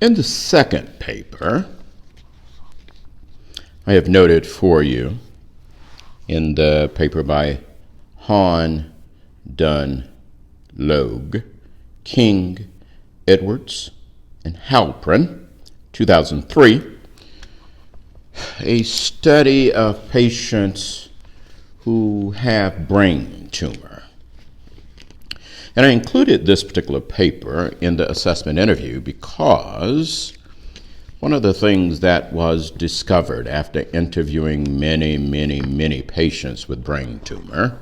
In the second paper, I have noted for you in the paper by Hahn, Dunn, Logue, King, Edwards, and Halprin, 2003, a study of patients who have brain tumor. And I included this particular paper in the assessment interview because one of the things that was discovered after interviewing many patients with brain tumor,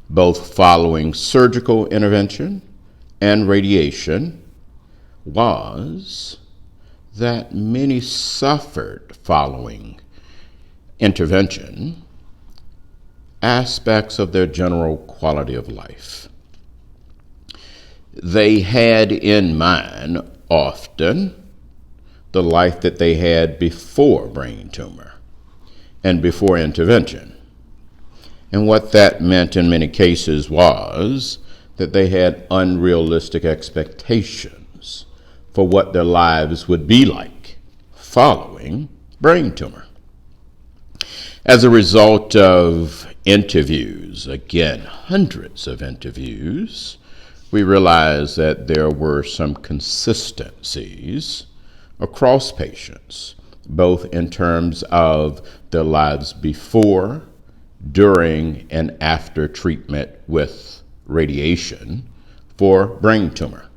both following surgical intervention and radiation, was that many suffered following intervention aspects of their general quality of life. They had in mind often the life that they had before brain tumor and before intervention. And what that meant in many cases was that they had unrealistic expectations for what their lives would be like following brain tumor. As a result of interviews, again, hundreds of interviews, we realized that there were some consistencies across patients, both in terms of their lives before, during, and after treatment with radiation for brain tumor.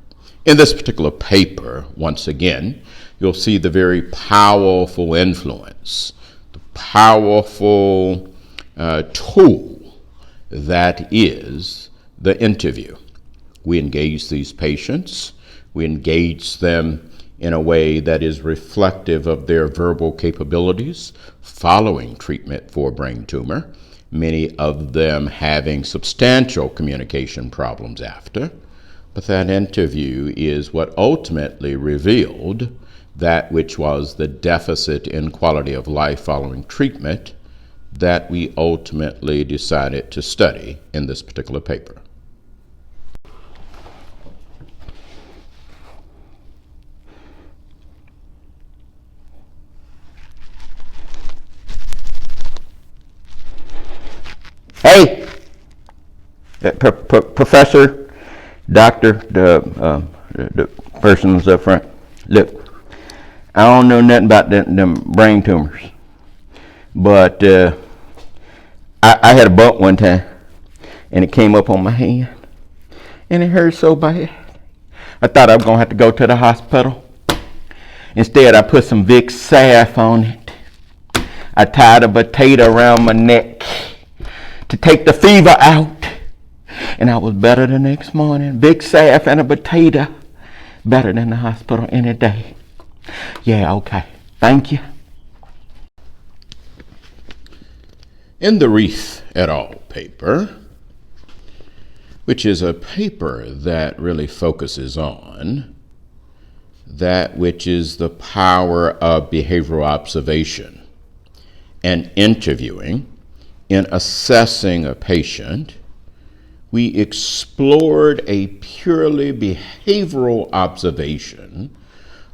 In this particular paper, once again, you'll see the very powerful influence, the powerful tool that is the interview. We engage these patients. We engage them in a way that is reflective of their verbal capabilities following treatment for brain tumor, many of them having substantial communication problems after. But that interview is what ultimately revealed that which was the deficit in quality of life following treatment that we ultimately decided to study in this particular paper. Hey, Professor, Doctor, the person's up front. Look, I don't know nothing about them brain tumors, but I had a bump one time, and it came up on my hand, and it hurt so bad. I thought I was gonna have to go to the hospital. Instead, I put some Vicks Saf on it. I tied a potato around my neck to take the fever out, and I was better the next morning. Vicks Saf and a potato, better than the hospital any day. Yeah, okay. Thank you. In the Reith et al. Paper, which is a paper that really focuses on that which is the power of behavioral observation and interviewing in assessing a patient, we explored a purely behavioral observation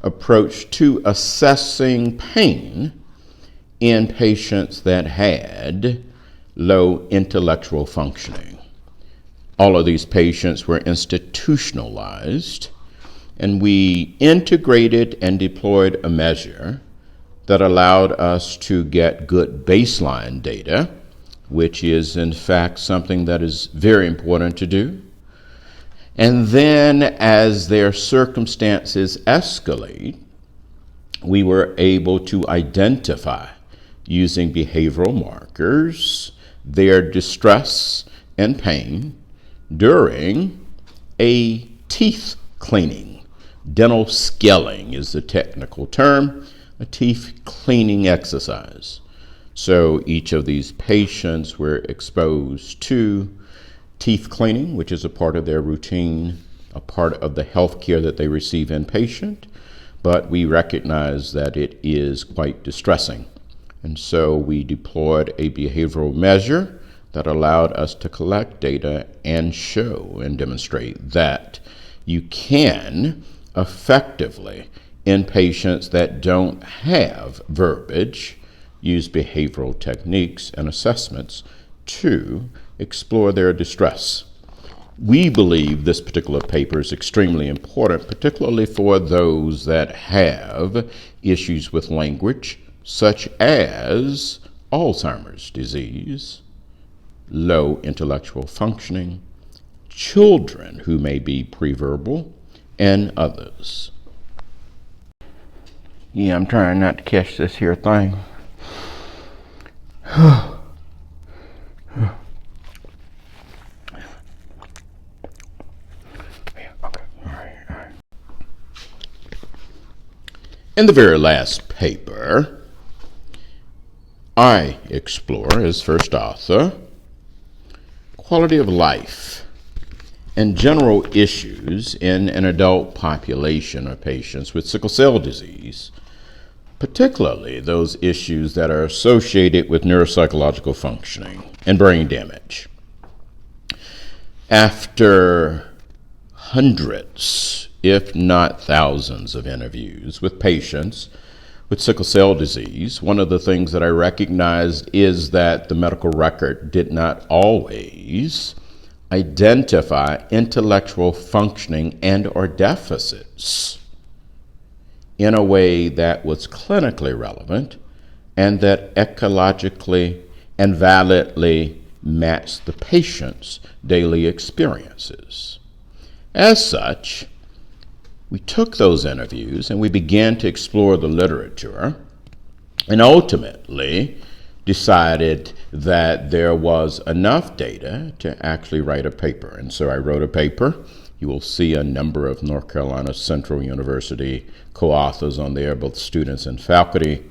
approach to assessing pain in patients that had low intellectual functioning. All of these patients were institutionalized, and we integrated and deployed a measure that allowed us to get good baseline data, which is in fact something that is very important to do. And then as their circumstances escalate, we were able to identify, using behavioral markers, their distress and pain during a teeth cleaning. Dental scaling is the technical term, a teeth cleaning exercise. So each of these patients were exposed to teeth cleaning, which is a part of their routine, a part of the health care that they receive inpatient, but we recognize that it is quite distressing. And so we deployed a behavioral measure that allowed us to collect data and show and demonstrate that you can effectively in patients that don't have verbiage, use behavioral techniques and assessments to explore their distress. We believe this particular paper is extremely important, particularly for those that have issues with language, such as Alzheimer's disease, low intellectual functioning, children who may be preverbal, and others. Yeah, I'm trying not to catch this here thing. In the very last paper, I explore, as first author, quality of life and general issues in an adult population of patients with sickle cell disease, particularly those issues that are associated with neuropsychological functioning and brain damage. After hundreds, if not thousands, of interviews with patients with sickle cell disease, one of the things that I recognized is that the medical record did not always identify intellectual functioning and or deficits in a way that was clinically relevant and that ecologically and validly matched the patient's daily experiences. As such, we took those interviews and we began to explore the literature and ultimately decided that there was enough data to actually write a paper. And so I wrote a paper. You will see a number of North Carolina Central University co-authors on there, both students and faculty.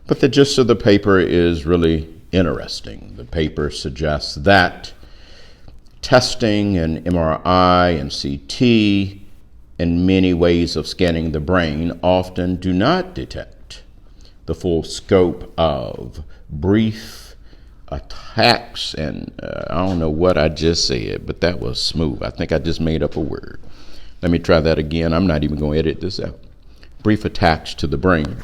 But the gist of the paper is really interesting. The paper suggests that testing and MRI and CT and many ways of scanning the brain often do not detect the full scope of brief attacks, and I don't know what I just said, but that was smooth. I think I just made up a word. Let me try that again. I'm not even going to edit this out. Brief attacks to the brain,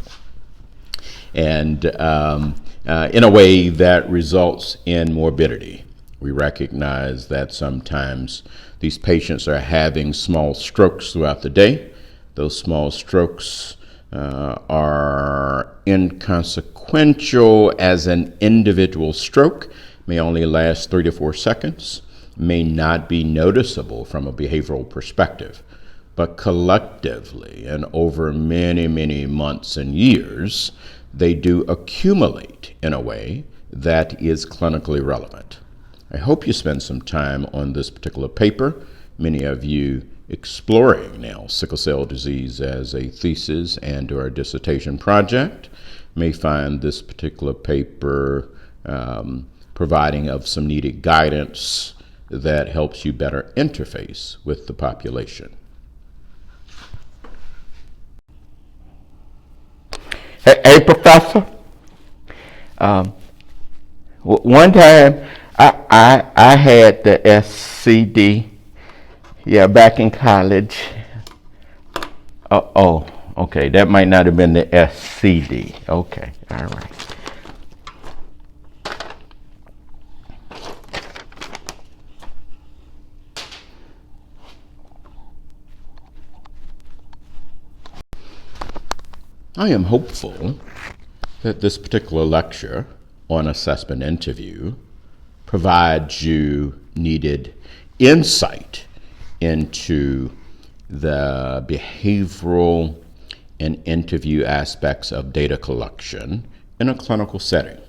and in a way that results in morbidity. We recognize that sometimes these patients are having small strokes throughout the day. Those small strokes are inconsequential as an individual stroke, may only last 3 to 4 seconds, may not be noticeable from a behavioral perspective, but collectively and over many, many months and years, they do accumulate in a way that is clinically relevant. I hope you spend some time on this particular paper. Many of you exploring now sickle cell disease as a thesis and or a dissertation project may find this particular paper providing of some needed guidance that helps you better interface with the population. Hey, Professor. One time I had the SCD, back in college. Oh, okay, that might not have been the SCD. Okay, all right. I am hopeful that this particular lecture on assessment interview provides you needed insight into the behavioral and interview aspects of data collection in a clinical setting.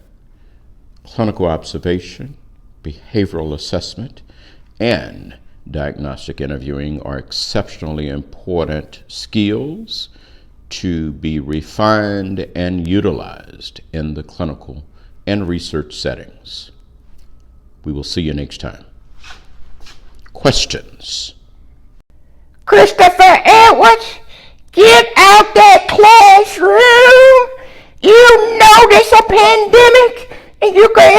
Clinical observation, behavioral assessment, and diagnostic interviewing are exceptionally important skills to be refined and utilized in the clinical and research settings. We will see you next time. Questions? Christopher Edwards, get out that classroom. You know there's a pandemic and you can